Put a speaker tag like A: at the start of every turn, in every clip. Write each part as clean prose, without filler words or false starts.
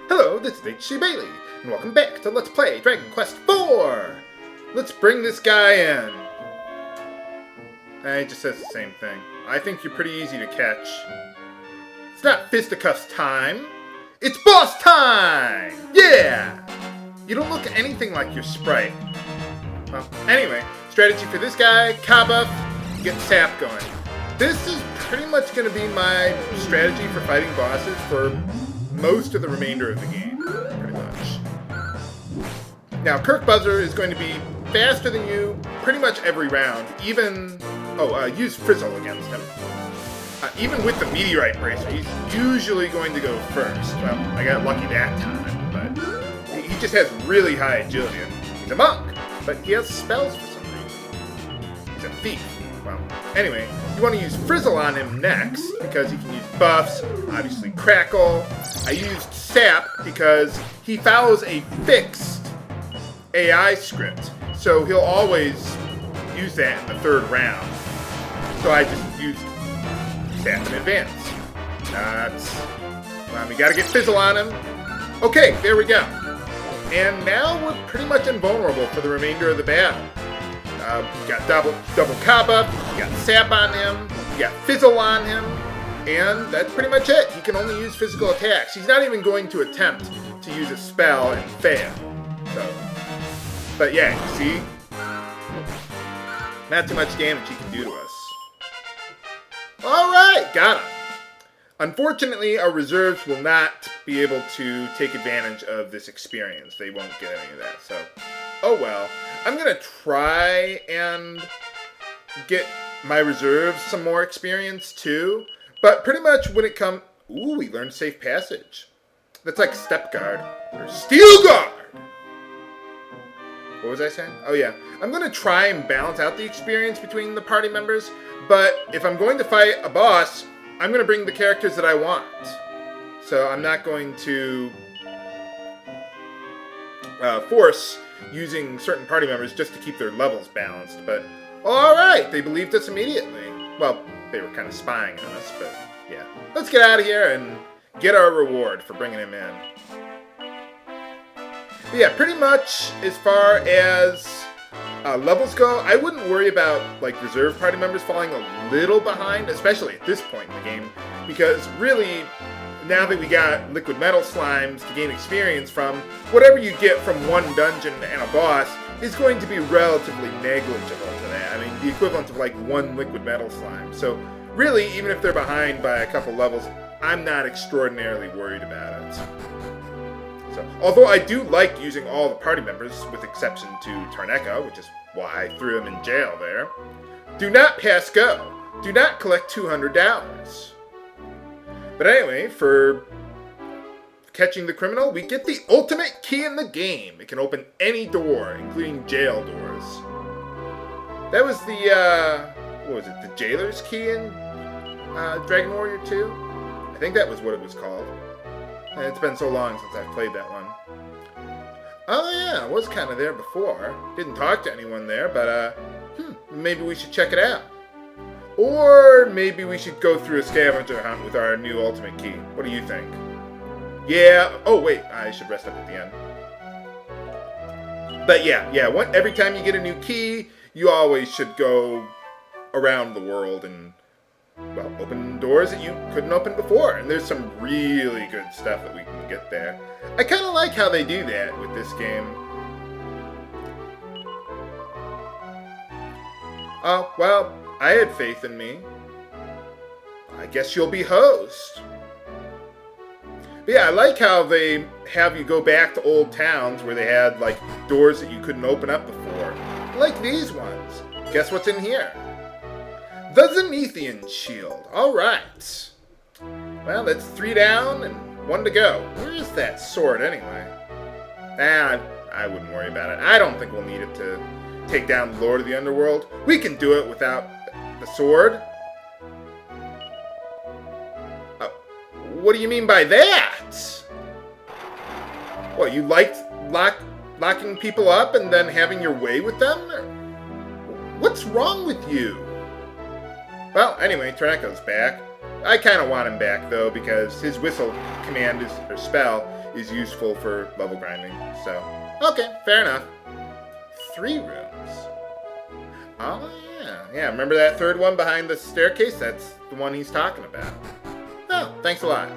A: Hello, this is H.C. Bailey, and welcome back to Let's Play Dragon Quest IV! Let's bring this guy in. It just says the same thing. I think you're pretty easy to catch. It's not fisticuffs time. It's boss time! Yeah! You don't look anything like your sprite. Well, anyway, strategy for this guy, Kabuff, get sap going. This is pretty much going to be my strategy for fighting bosses for most of the remainder of the game, pretty much. Now, Kirk Buzzer is going to be faster than you pretty much every round, even... use Frizzle against him. Even with the Meteorite Bracer, he's usually going to go first. Well, I got lucky that time, but he just has really high agility. He's a monk, but he has spells for some reason. He's a thief. Well, anyway, you want to use Frizzle on him next, because he can use buffs, obviously Crackle. I used Sap because he follows a fixed AI script, so he'll always use that in the third round. So I just used Sap in advance. We gotta get Fizzle on him. Okay, there we go. And now we're pretty much invulnerable for the remainder of the battle. We got double Kabuff, we got Sap on him, we got Fizzle on him, and that's pretty much it. He can only use physical attacks. He's not even going to attempt to use a spell and fail. So, but yeah, you see? Not too much damage he can do to us. Alright, got him. Unfortunately, our reserves will not be able to take advantage of this experience. They won't get any of that, so oh well. I'm going to try and get my reserves some more experience too, but pretty much when it comes... Ooh, we learned Safe Passage. That's like Step Guard, or Steel Guard! What was I saying? Oh yeah, I'm going to try and balance out the experience between the party members, but if I'm going to fight a boss, I'm going to bring the characters that I want. So I'm not going to force using certain party members just to keep their levels balanced, but alright, they believed us immediately. Well, they were kind of spying on us, but yeah. Let's get out of here and get our reward for bringing him in. But yeah, pretty much as far as levels go, I wouldn't worry about like reserve party members falling a little behind, especially at this point in the game, because really, now that we got liquid metal slimes to gain experience from, whatever you get from one dungeon and a boss is going to be relatively negligible to that. I mean, the equivalent of like one liquid metal slime. So really, even if they're behind by a couple levels, I'm not extraordinarily worried about it. So, although I do like using all the party members, with exception to Tarneka, which is why I threw him in jail there. Do not pass go. Do not collect $200. But anyway, for catching the criminal, we get the ultimate key in the game. It can open any door, including jail doors. That was the, what was it, the jailer's key in Dragon Warrior 2? I think that was what it was called. And it's been so long since I've played that one. Oh yeah, I was kind of there before. Didn't talk to anyone there, but maybe we should check it out. Or maybe we should go through a scavenger hunt with our new ultimate key. What do you think? Yeah. Oh, wait. I should rest up at the end. But yeah. Every time you get a new key, you always should go around the world and, well, open doors that you couldn't open before. And there's some really good stuff that we can get there. I kind of like how they do that with this game. Oh, well... I had faith in me. I guess you'll be host. But yeah, I like how they have you go back to old towns where they had, like, doors that you couldn't open up before. Like these ones. Guess what's in here? The Zenithian Shield. Alright. Well, that's 3 down and 1 to go. Where is that sword, anyway? I wouldn't worry about it. I don't think we'll need it to take down the Lord of the Underworld. We can do it without the sword. What do you mean by that? What, you liked locking people up and then having your way with them? What's wrong with you? Well, anyway, Tarneka's back. I kind of want him back, though, because his whistle command or spell is useful for level grinding. So, okay, fair enough. 3 rooms. Oh, yeah, remember that third one behind the staircase? That's the one he's talking about. Oh, thanks a lot.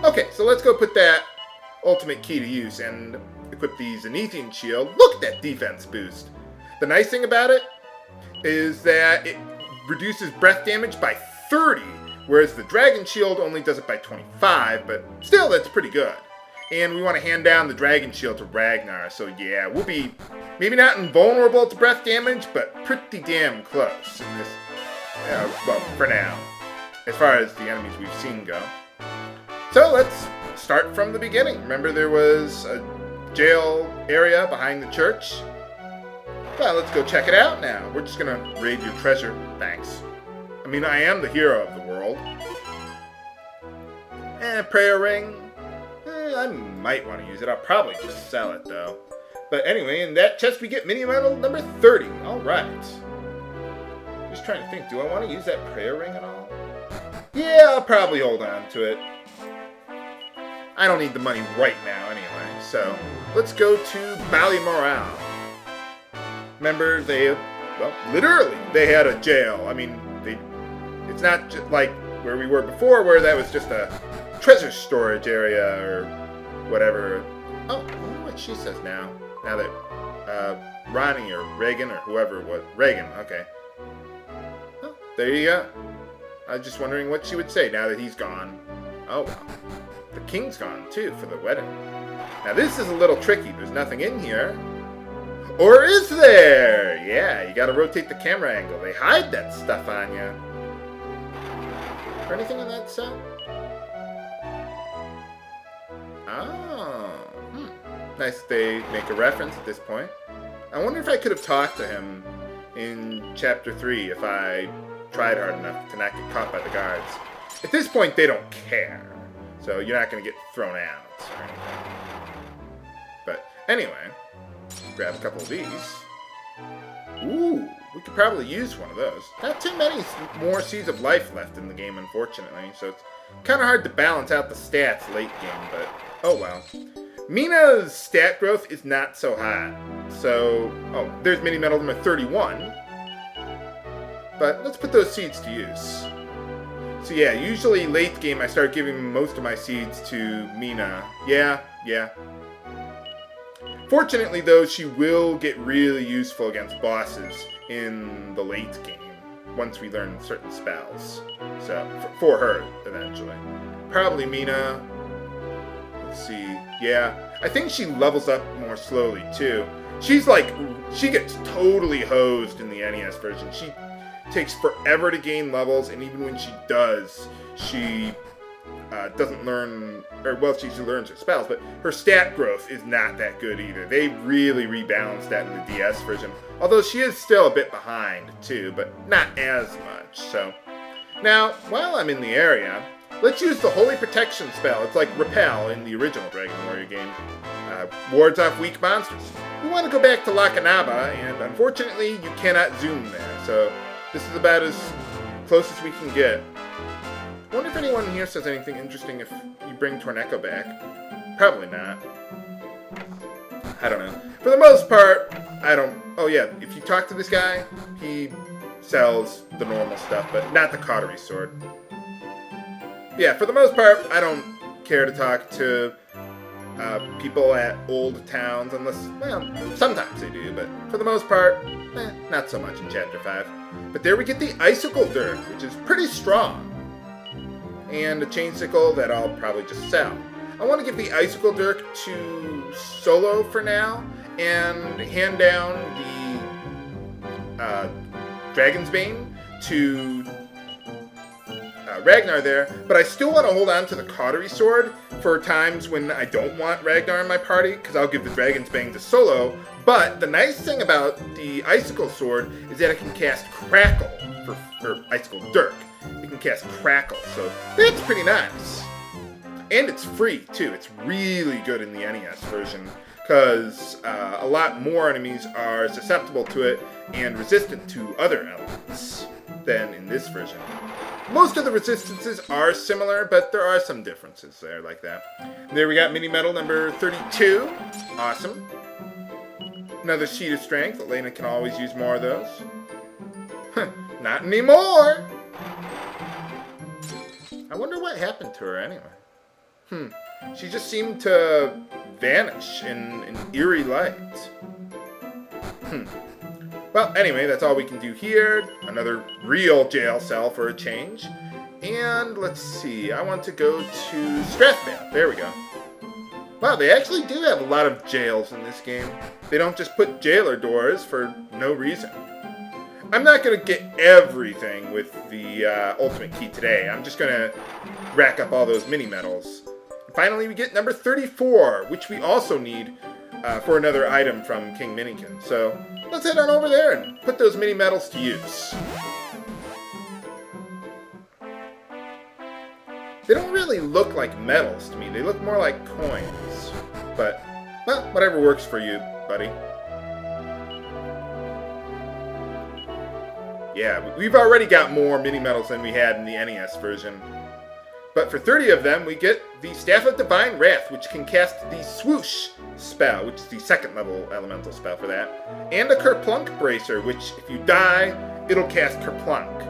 A: Okay, so let's go put that ultimate key to use and equip the Zenithian shield. Look at that defense boost. The nice thing about it is that it reduces breath damage by 30, whereas the dragon shield only does it by 25, but still, that's pretty good. And we want to hand down the dragon shield to Ragnar, so yeah, we'll be maybe not invulnerable to breath damage, but pretty damn close in this, well, for now, as far as the enemies we've seen go. So let's start from the beginning. Remember there was a jail area behind the church? Well, let's go check it out now. We're just gonna raid your treasure. Thanks. I mean, I am the hero of the world. Prayer ring. I might want to use it. I'll probably just sell it, though. But anyway, in that chest we get mini medal number 30. Alright. Just trying to think, do I want to use that prayer ring at all? Yeah, I'll probably hold on to it. I don't need the money right now anyway, so let's go to Ballymoral. Remember, literally, they had a jail. I mean, it's not just like where we were before, where that was just a treasure storage area or whatever. Oh, I wonder what she says now. Now that Ronnie or Reagan or whoever was Reagan, okay. Oh, there you go. I was just wondering what she would say now that he's gone. Oh, well. The king's gone, too, for the wedding. Now, this is a little tricky. There's nothing in here. Or is there? Yeah, you gotta rotate the camera angle. They hide that stuff on you. Or anything in that cell? Oh. Nice they make a reference at this point. I wonder if I could have talked to him in Chapter 3 if I tried hard enough to not get caught by the guards. At this point, they don't care. So you're not going to get thrown out or anything. But anyway, grab a couple of these. Ooh, we could probably use one of those. Not too many more Seeds of Life left in the game, unfortunately. So it's kind of hard to balance out the stats late game, but oh well. Mina's stat growth is not so high. So, oh, there's mini medal number 31. But let's put those seeds to use. So yeah, usually late game I start giving most of my seeds to Mina. Yeah. Fortunately though, she will get really useful against bosses in the late game, once we learn certain spells. So, for her, eventually. Probably Mina. Let's see. Yeah, I think she levels up more slowly too. She gets totally hosed in the NES version. She takes forever to gain levels, and even when she does, she doesn't learn, or well, she learns her spells, but her stat growth is not that good either. They really rebalanced that in the DS version, although she is still a bit behind too, but not as much. So now, while I'm in the area, let's use the Holy Protection spell. It's like Repel in the original Dragon Warrior game. Wards off weak monsters. We want to go back to Lakanaba, and unfortunately, you cannot zoom there, so this is about as close as we can get. I wonder if anyone here says anything interesting if you bring Torneco back. Probably not. I don't know. For the most part, I don't... Oh yeah, if you talk to this guy, he sells the normal stuff, but not the cautery sword. Yeah, for the most part, I don't care to talk to people at old towns unless, well, sometimes they do, but for the most part, not so much in Chapter 5. But there we get the Icicle Dirk, which is pretty strong. And a Chain Sickle that I'll probably just sell. I want to give the Icicle Dirk to Solo for now, and hand down the Dragon's Bane to Ragnar there, but I still want to hold on to the Cautery Sword for times when I don't want Ragnar in my party, because I'll give the Dragon's Bane to Solo. But the nice thing about the Icicle Sword is that it can cast Crackle for Icicle Dirk. It can cast Crackle, so that's pretty nice. And it's free, too. It's really good in the NES version, because a lot more enemies are susceptible to it and resistant to other elements than in this version. Most of the resistances are similar, but there are some differences there like that. There we got mini medal number 32. Awesome. Another sheet of strength. Elena can always use more of those. Not anymore! I wonder what happened to her anyway. She just seemed to vanish in eerie light. Well, anyway, that's all we can do here. Another real jail cell for a change. And let's see, I want to go to Strathbane. There we go. Wow, they actually do have a lot of jails in this game. They don't just put jailer doors for no reason. I'm not going to get everything with the ultimate key today. I'm just going to rack up all those mini medals. And finally, we get number 34, which we also need for another item from King Minikin. So let's head on over there and put those mini medals to use. They don't really look like medals to me. They look more like coins. But, well, whatever works for you, buddy. Yeah, we've already got more mini medals than we had in the NES version. But for 30 of them, we get the Staff of Divine Wrath, which can cast the Swoosh spell, which is the second level elemental spell for that. And a Kerplunk Bracer, which if you die, it'll cast Kerplunk.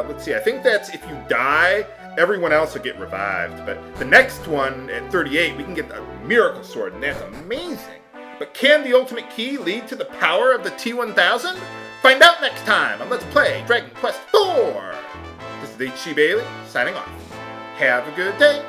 A: Let's see, I think that's if you die, everyone else will get revived. But the next one, at 38, we can get the Miracle Sword, and that's amazing. But can the ultimate key lead to the power of the T-1000? Find out next time on Let's Play Dragon Quest IV! This is H.C. Bailey, signing off. Have a good day.